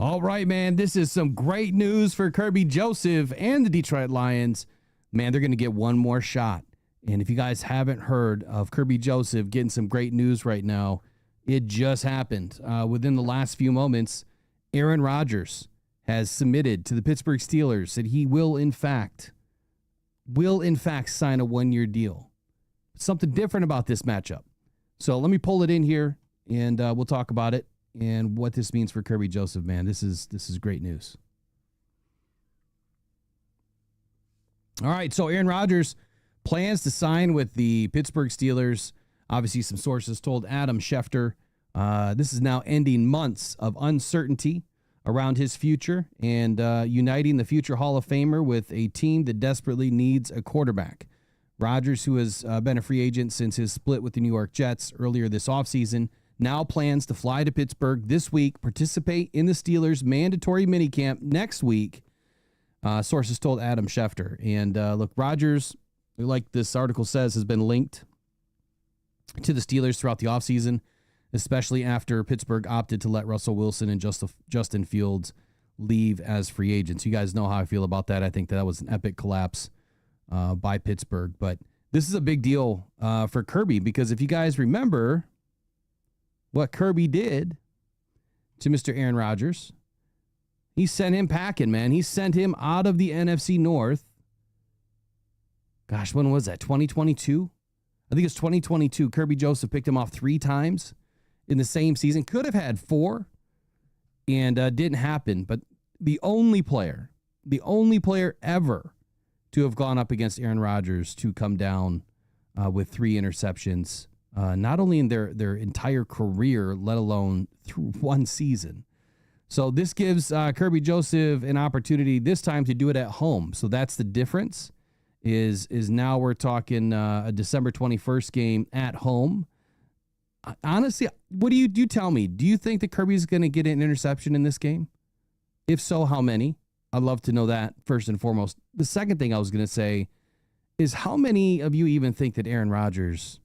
All right, man. This is some great news for Kerby Joseph and the Detroit Lions. Man, they're going to get one more shot. And if you guys haven't heard of Kerby Joseph getting some great news right now, it just happened. Within the last few moments, Aaron Rodgers has submitted to the Pittsburgh Steelers that he will in fact sign a one-year deal. Something different about this matchup. So let me pull it in here, and we'll talk about it and what this means for Kerby Joseph, man. This is great news. All right, so Aaron Rodgers plans to sign with the Pittsburgh Steelers. Obviously, some sources told Adam Schefter this is now ending months of uncertainty around his future and uniting the future Hall of Famer with a team that desperately needs a quarterback. Rodgers, who has been a free agent since his split with the New York Jets earlier this offseason, now plans to fly to Pittsburgh this week, participate in the Steelers' mandatory minicamp next week, sources told Adam Schefter. And look, Rodgers, like this article says, has been linked to the Steelers throughout the offseason, especially after Pittsburgh opted to let Russell Wilson and Justin Fields leave as free agents. You guys know how I feel about that. I think that was an epic collapse by Pittsburgh. But this is a big deal for Kerby, because if you guys remember what Kerby did to Mr. Aaron Rodgers, he sent him packing, man. He sent him out of the NFC North. Gosh, when was that? 2022? I think it's 2022. Kerby Joseph picked him off 3 times in the same season. Could have had 4 and didn't happen. But the only player ever to have gone up against Aaron Rodgers to come down with 3 interceptions, not only in their entire career, let alone through one season. So this gives Kerby Joseph an opportunity this time to do it at home. So that's the difference. Is now we're talking a December 21st game at home. Honestly, what do you tell me? Do you think that Kerby's going to get an interception in this game? If so, how many? I'd love to know that first and foremost. The second thing I was going to say is, how many of you even think that Aaron Rodgers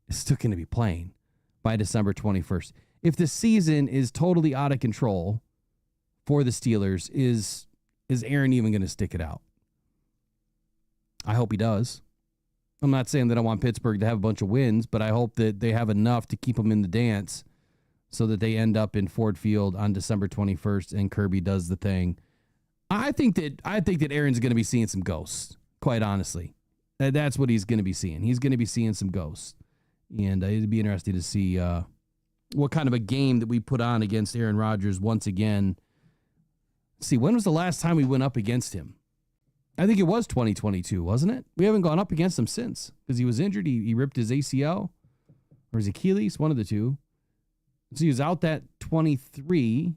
is still going to be playing by December 21st? If the season is totally out of control for the Steelers, is Aaron even going to stick it out? I hope he does. I'm not saying that I want Pittsburgh to have a bunch of wins, but I hope that they have enough to keep them in the dance so that they end up in Ford Field on December 21st and Kerby does the thing. I think that Aaron's going to be seeing some ghosts, quite honestly. That's what he's going to be seeing. He's going to be seeing some ghosts. And it'd be interesting to see what kind of a game that we put on against Aaron Rodgers once again. Let's see, when was the last time we went up against him? I think it was 2022, wasn't it? We haven't gone up against him since because he was injured. He ripped his ACL or his Achilles, one of the two. So he was out that 23,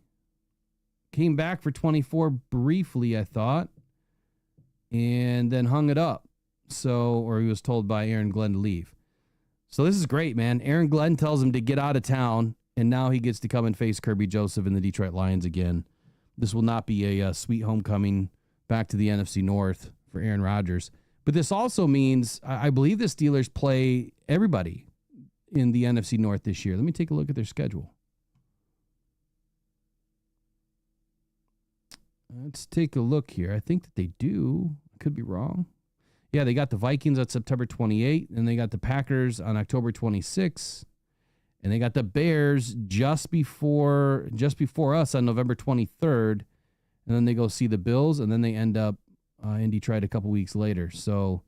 came back for 24 briefly, I thought, and then hung it up. Or he was told by Aaron Glenn to leave. So this is great, man. Aaron Glenn tells him to get out of town, and now he gets to come and face Kerby Joseph and the Detroit Lions again. This will not be a sweet homecoming back to the NFC North for Aaron Rodgers. But this also means, I believe the Steelers play everybody in the NFC North this year. Let me take a look at their schedule. Let's take a look here. I think that they do. I could be wrong. Yeah, they got the Vikings on September 28th, and they got the Packers on October 26th, and they got the Bears just before us on November 23rd. And then they go see the Bills, and then they end up in Detroit a couple weeks later. So,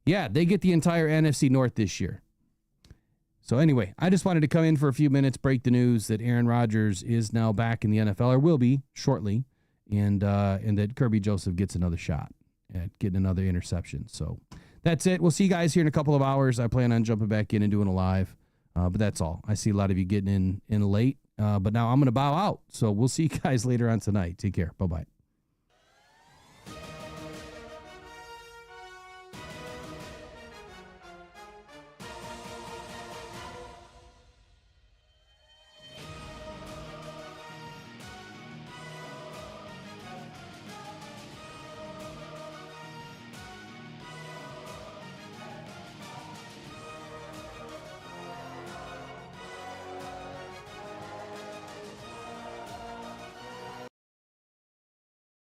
yeah, they get the entire NFC North this year. So, anyway, I just wanted to come in for a few minutes, break the news that Aaron Rodgers is now back in the NFL, or will be shortly, and that Kerby Joseph gets another shot at getting another interception. So, that's it. We'll see you guys here in a couple of hours. I plan on jumping back in and doing a live, but that's all. I see a lot of you getting in late. But now I'm going to bow out. So we'll see you guys later on tonight. Take care. Bye-bye.